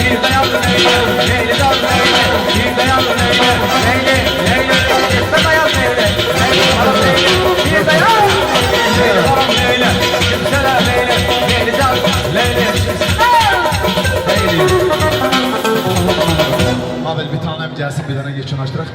bir dayan Leyla, Leyla dayan Leyla, bir dayan Leyla, Leyla, Leyla, bir dayan Leyla, bir dayan Leyla, kimsene Leyla, Leyla dayan Leyla, Abi bir tanem gelsin bir tane geçin açtırak.